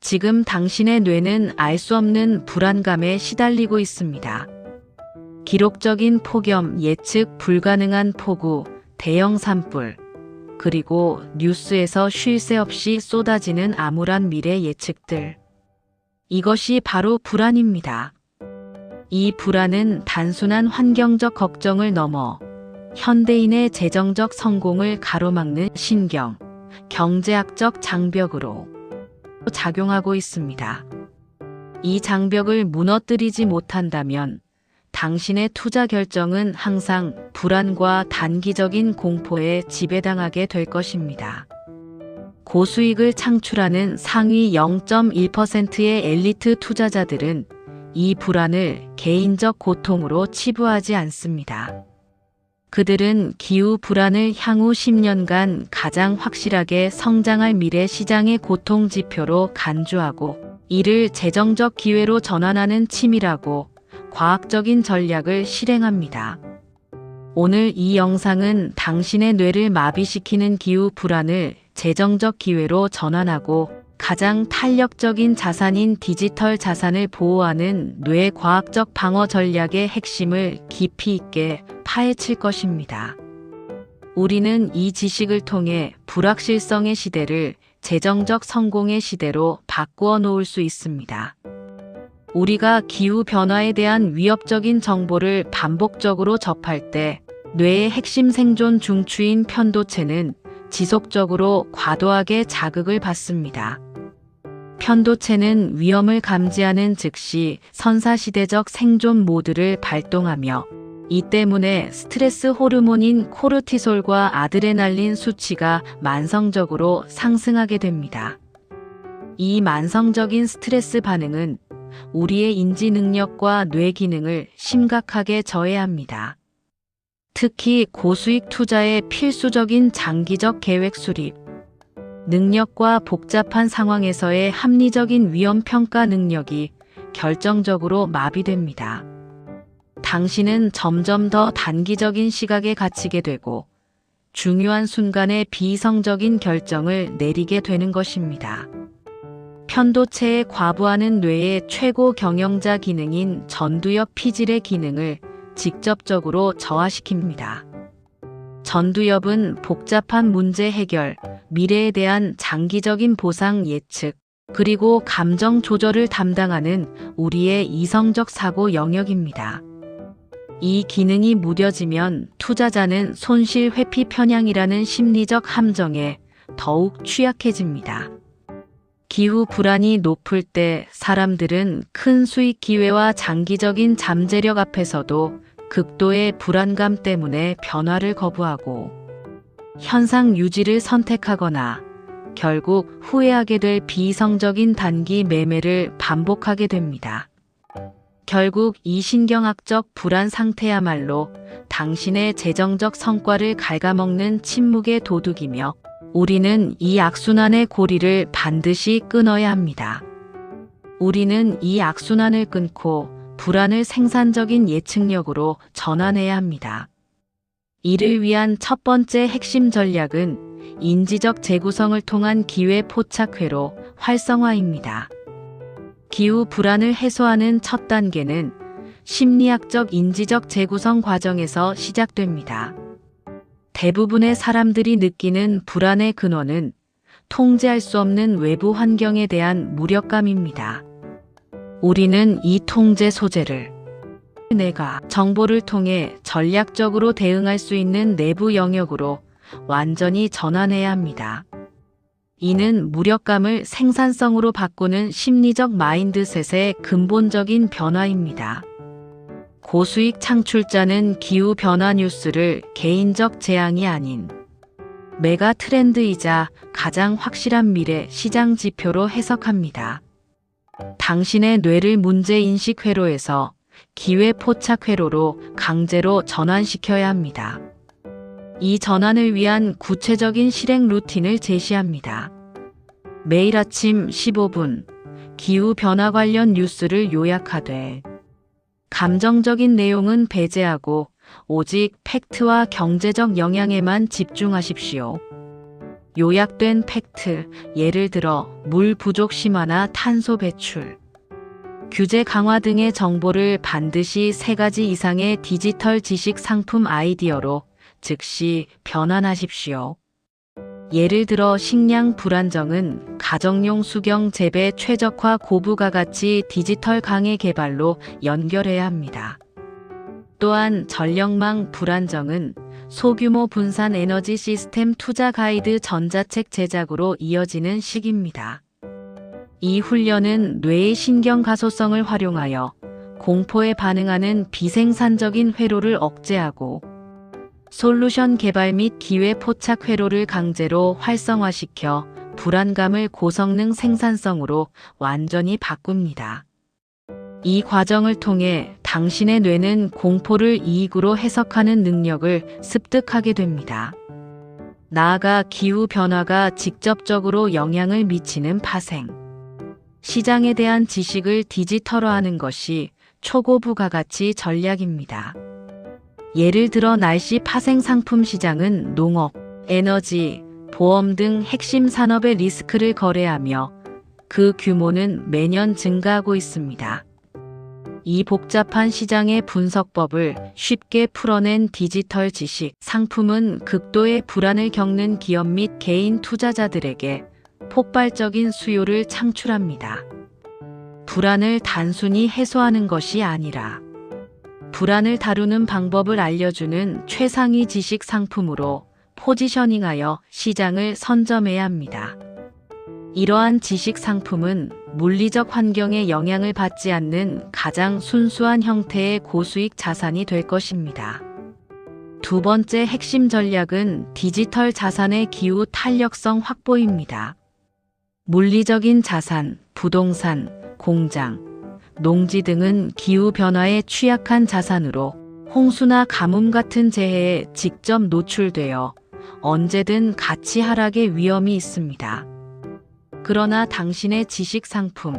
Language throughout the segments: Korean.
지금 당신의 뇌는 알 수 없는 불안감에 시달리고 있습니다. 기록적인 폭염, 예측 불가능한 폭우, 대형 산불, 그리고 뉴스에서 쉴 새 없이 쏟아지는 암울한 미래 예측들. 이것이 바로 불안입니다. 이 불안은 단순한 환경적 걱정을 넘어 현대인의 재정적 성공을 가로막는 신경, 경제학적 장벽으로 작용하고 있습니다. 이 장벽을 무너뜨리지 못한다면 당신의 투자 결정은 항상 불안과 단기적인 공포에 지배당하게 될 것입니다. 고수익을 창출하는 상위 0.1%의 엘리트 투자자들은 이 불안을 개인적 고통으로 치부하지 않습니다. 그들은 기후 불안을 향후 10년간 가장 확실하게 성장할 미래 시장의 고통 지표로 간주하고 이를 재정적 기회로 전환하는 치밀하고 과학적인 전략을 실행합니다. 오늘 이 영상은 당신의 뇌를 마비시키는 기후 불안을 재정적 기회로 전환하고 가장 탄력적인 자산인 디지털 자산을 보호하는 뇌 과학적 방어 전략의 핵심을 깊이 있게 파헤칠 것입니다. 우리는 이 지식을 통해 불확실성의 시대를 재정적 성공의 시대로 바꾸어 놓을 수 있습니다. 우리가 기후변화에 대한 위협적인 정보를 반복적으로 접할 때 뇌의 핵심 생존 중추인 편도체는 지속적으로 과도하게 자극을 받습니다. 편도체는 위험을 감지하는 즉시 선사시대적 생존 모드를 발동하며 이 때문에 스트레스 호르몬인 코르티솔과 아드레날린 수치가 만성적으로 상승하게 됩니다. 이 만성적인 스트레스 반응은 우리의 인지 능력과 뇌 기능을 심각하게 저해합니다. 특히 고수익 투자의 필수적인 장기적 계획 수립, 능력과 복잡한 상황에서의 합리적인 위험 평가 능력이 결정적으로 마비됩니다. 당신은 점점 더 단기적인 시각에 갇히게 되고 중요한 순간에 비이성적인 결정을 내리게 되는 것입니다. 편도체에 과부하는 뇌의 최고 경영자 기능인 전두엽 피질의 기능을 직접적으로 저하시킵니다. 전두엽은 복잡한 문제 해결, 미래에 대한 장기적인 보상 예측, 그리고 감정 조절을 담당하는 우리의 이성적 사고 영역입니다. 이 기능이 무뎌지면 투자자는 손실 회피 편향이라는 심리적 함정에 더욱 취약해집니다. 기후 불안이 높을 때 사람들은 큰 수익 기회와 장기적인 잠재력 앞에서도 극도의 불안감 때문에 변화를 거부하고 현상 유지를 선택하거나 결국 후회하게 될 비이성적인 단기 매매를 반복하게 됩니다. 결국 이 신경학적 불안 상태야말로 당신의 재정적 성과를 갉아먹는 침묵의 도둑이며 우리는 이 악순환의 고리를 반드시 끊어야 합니다. 우리는 이 악순환을 끊고 불안을 생산적인 예측력으로 전환해야 합니다. 이를 위한 첫 번째 핵심 전략은 인지적 재구성을 통한 기회 포착 회로 활성화입니다. 기후 불안을 해소하는 첫 단계는 심리학적 인지적 재구성 과정에서 시작됩니다. 대부분의 사람들이 느끼는 불안의 근원은 통제할 수 없는 외부 환경에 대한 무력감입니다. 우리는 이 통제 소재를 내가 정보를 통해 전략적으로 대응할 수 있는 내부 영역으로 완전히 전환해야 합니다. 이는 무력감을 생산성으로 바꾸는 심리적 마인드셋의 근본적인 변화입니다. 고수익 창출자는 기후변화 뉴스를 개인적 재앙이 아닌 메가 트렌드이자 가장 확실한 미래 시장 지표로 해석합니다. 당신의 뇌를 문제인식 회로에서 기회 포착 회로로 강제로 전환시켜야 합니다. 이 전환을 위한 구체적인 실행 루틴을 제시합니다. 매일 아침 15분 기후변화 관련 뉴스를 요약하되 감정적인 내용은 배제하고 오직 팩트와 경제적 영향에만 집중하십시오. 요약된 팩트, 예를 들어 물 부족 심화나 탄소 배출, 규제 강화 등의 정보를 반드시 3가지 이상의 디지털 지식 상품 아이디어로 즉시 변환하십시오. 예를 들어 식량 불안정은 가정용 수경 재배 최적화 고부가 가치 디지털 강의 개발로 연결해야 합니다. 또한 전력망 불안정은 소규모 분산 에너지 시스템 투자 가이드 전자책 제작으로 이어지는 시기입니다. 이 훈련은 뇌의 신경 가소성을 활용하여 공포에 반응하는 비생산적인 회로를 억제하고 솔루션 개발 및 기회 포착 회로를 강제로 활성화시켜 불안감을 고성능 생산성으로 완전히 바꿉니다. 이 과정을 통해 당신의 뇌는 공포를 이익으로 해석하는 능력을 습득하게 됩니다. 나아가 기후변화가 직접적으로 영향을 미치는 파생, 시장에 대한 지식을 디지털화하는 것이 초고 부가가치 전략입니다. 예를 들어 날씨 파생 상품 시장은 농업, 에너지, 보험 등 핵심 산업의 리스크를 거래하며 그 규모는 매년 증가하고 있습니다. 이 복잡한 시장의 분석법을 쉽게 풀어낸 디지털 지식 상품은 극도의 불안을 겪는 기업 및 개인 투자자들에게 폭발적인 수요를 창출합니다. 불안을 단순히 해소하는 것이 아니라 불안을 다루는 방법을 알려주는 최상위 지식 상품으로 포지셔닝하여 시장을 선점해야 합니다. 이러한 지식 상품은 물리적 환경에 영향을 받지 않는 가장 순수한 형태의 고수익 자산이 될 것입니다. 두 번째 핵심 전략은 디지털 자산의 기후 탄력성 확보입니다. 물리적인 자산, 부동산, 공장, 농지 등은 기후변화에 취약한 자산으로 홍수나 가뭄 같은 재해에 직접 노출되어 언제든 가치 하락의 위험이 있습니다. 그러나 당신의 지식 상품,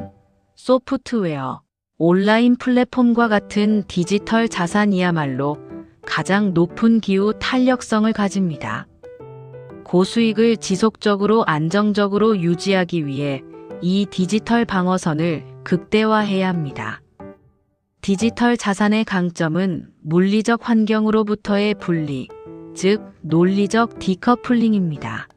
소프트웨어, 온라인 플랫폼과 같은 디지털 자산이야말로 가장 높은 기후 탄력성을 가집니다. 고수익을 지속적으로 안정적으로 유지하기 위해 이 디지털 방어선을 극대화해야 합니다. 디지털 자산의 강점은 물리적 환경으로부터의 분리, 즉 논리적 디커플링입니다.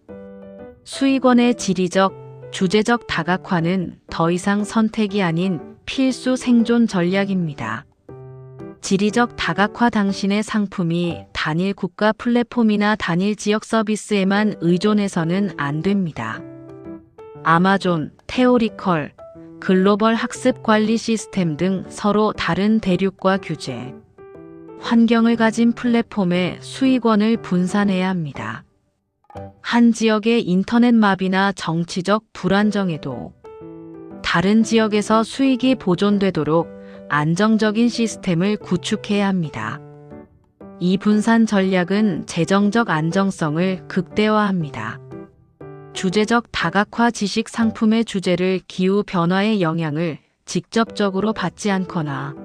수익원의 지리적, 주제적 다각화는 더 이상 선택이 아닌 필수 생존 전략입니다. 지리적 다각화 당신의 상품이 단일 국가 플랫폼이나 단일 지역 서비스에만 의존해서는 안 됩니다. 아마존, 테오리컬, 글로벌 학습 관리 시스템 등 서로 다른 대륙과 규제, 환경을 가진 플랫폼의 수익원을 분산해야 합니다. 한 지역의 인터넷 마비나 정치적 불안정에도 다른 지역에서 수익이 보존되도록 안정적인 시스템을 구축해야 합니다. 이 분산 전략은 재정적 안정성을 극대화합니다. 주제적 다각화 지식 상품의 주제를 기후 변화의 영향을 직접적으로 받지 않거나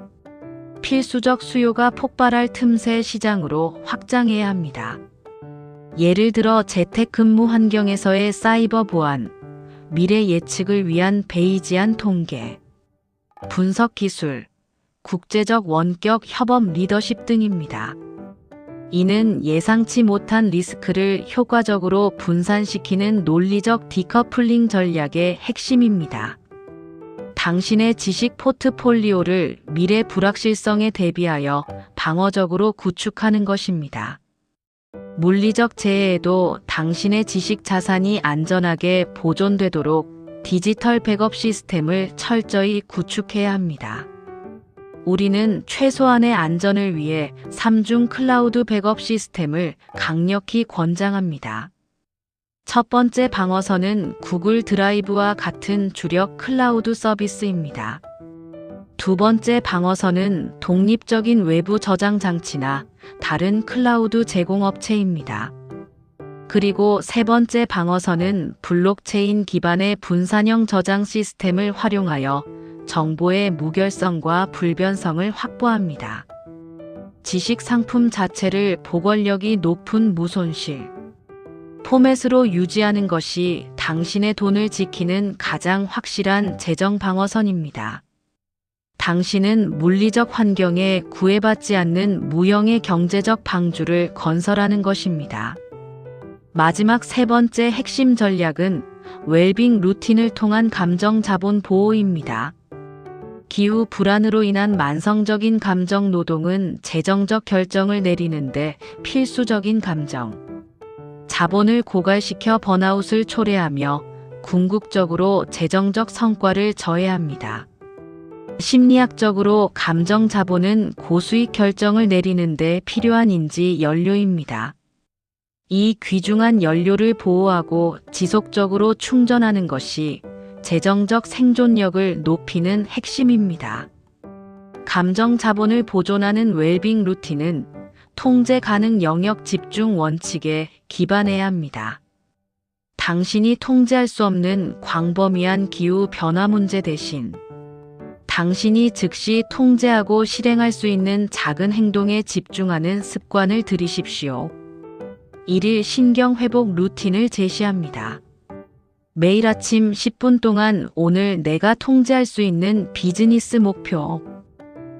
필수적 수요가 폭발할 틈새 시장으로 확장해야 합니다. 예를 들어 재택근무 환경에서의 사이버 보안, 미래 예측을 위한 베이지안 통계, 분석 기술, 국제적 원격 협업 리더십 등입니다. 이는 예상치 못한 리스크를 효과적으로 분산시키는 논리적 디커플링 전략의 핵심입니다. 당신의 지식 포트폴리오를 미래 불확실성에 대비하여 방어적으로 구축하는 것입니다. 물리적 재해에도 당신의 지식 자산이 안전하게 보존되도록 디지털 백업 시스템을 철저히 구축해야 합니다. 우리는 최소한의 안전을 위해 3중 클라우드 백업 시스템을 강력히 권장합니다. 첫 번째 방어선은 구글 드라이브와 같은 주력 클라우드 서비스입니다. 두 번째 방어선은 독립적인 외부 저장 장치나 다른 클라우드 제공업체입니다. 그리고 세 번째 방어선은 블록체인 기반의 분산형 저장 시스템을 활용하여 정보의 무결성과 불변성을 확보합니다. 지식 상품 자체를 보관력이 높은 무손실, 포맷으로 유지하는 것이 당신의 돈을 지키는 가장 확실한 재정 방어선입니다. 당신은 물리적 환경에 구애받지 않는 무형의 경제적 방주를 건설하는 것입니다. 마지막 세 번째 핵심 전략은 웰빙 루틴을 통한 감정 자본 보호입니다. 기후 불안으로 인한 만성적인 감정 노동은 재정적 결정을 내리는데 필수적인 감정 자본을 고갈시켜 번아웃을 초래하며 궁극적으로 재정적 성과를 저해합니다. 심리학적으로 감정 자본은 고수익 결정을 내리는데 필요한 인지 연료입니다. 이 귀중한 연료를 보호하고 지속적으로 충전하는 것이 재정적 생존력을 높이는 핵심입니다. 감정 자본을 보존하는 웰빙 루틴은 통제 가능 영역 집중 원칙에 기반해야 합니다. 당신이 통제할 수 없는 광범위한 기후 변화 문제 대신 당신이 즉시 통제하고 실행할 수 있는 작은 행동에 집중하는 습관을 들이십시오. 1일 신경 회복 루틴을 제시합니다. 매일 아침 10분 동안 오늘 내가 통제할 수 있는 비즈니스 목표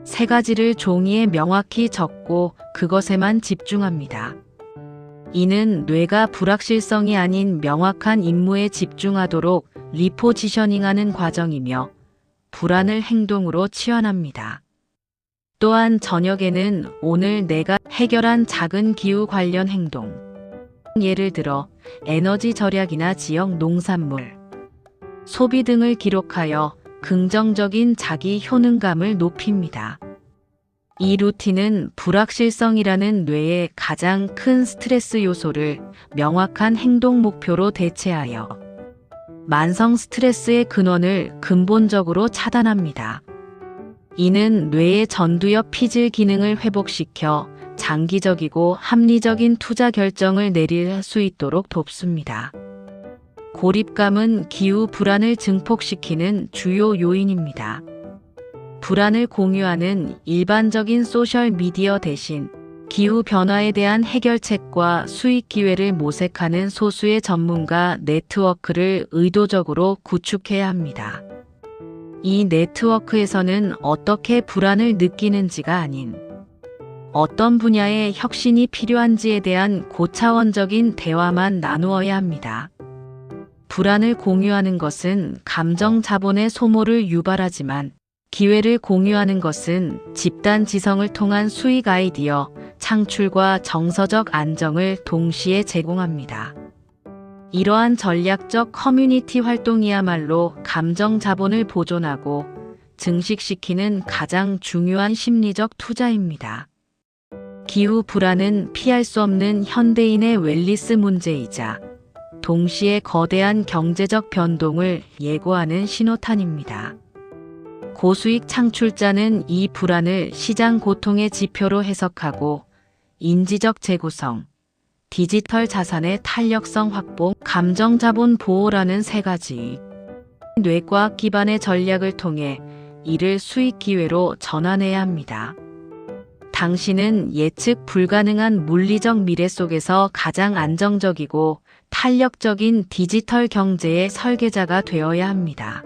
3가지를 종이에 명확히 적고 그것에만 집중합니다. 이는 뇌가 불확실성이 아닌 명확한 임무에 집중하도록 리포지셔닝하는 과정이며 불안을 행동으로 치환합니다. 또한 저녁에는 오늘 내가 해결한 작은 기후 관련 행동, 예를 들어 에너지 절약이나 지역 농산물, 소비 등을 기록하여 긍정적인 자기 효능감을 높입니다. 이 루틴은 불확실성이라는 뇌의 가장 큰 스트레스 요소를 명확한 행동 목표로 대체하여 만성 스트레스의 근원을 근본적으로 차단합니다. 이는 뇌의 전두엽 피질 기능을 회복시켜 장기적이고 합리적인 투자 결정을 내릴 수 있도록 돕습니다. 고립감은 기후 불안을 증폭시키는 주요 요인입니다. 불안을 공유하는 일반적인 소셜 미디어 대신 기후 변화에 대한 해결책과 수익 기회를 모색하는 소수의 전문가 네트워크를 의도적으로 구축해야 합니다. 이 네트워크에서는 어떻게 불안을 느끼는지가 아닌 어떤 분야의 혁신이 필요한지에 대한 고차원적인 대화만 나누어야 합니다. 불안을 공유하는 것은 감정 자본의 소모를 유발하지만 기회를 공유하는 것은 집단 지성을 통한 수익 아이디어, 창출과 정서적 안정을 동시에 제공합니다. 이러한 전략적 커뮤니티 활동이야말로 감정 자본을 보존하고 증식시키는 가장 중요한 심리적 투자입니다. 기후 불안은 피할 수 없는 현대인의 웰니스 문제이자 동시에 거대한 경제적 변동을 예고하는 신호탄입니다. 고수익 창출자는 이 불안을 시장 고통의 지표로 해석하고 인지적 재구성, 디지털 자산의 탄력성 확보, 감정 자본 보호라는 3가지 뇌과학 기반의 전략을 통해 이를 수익 기회로 전환해야 합니다. 당신은 예측 불가능한 물리적 미래 속에서 가장 안정적이고 탄력적인 디지털 경제의 설계자가 되어야 합니다.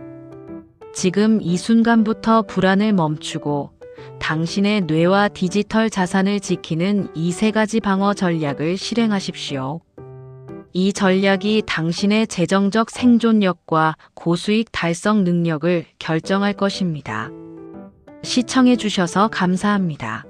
지금 이 순간부터 불안을 멈추고 당신의 뇌와 디지털 자산을 지키는 이 3가지 방어 전략을 실행하십시오. 이 전략이 당신의 재정적 생존력과 고수익 달성 능력을 결정할 것입니다. 시청해 주셔서 감사합니다.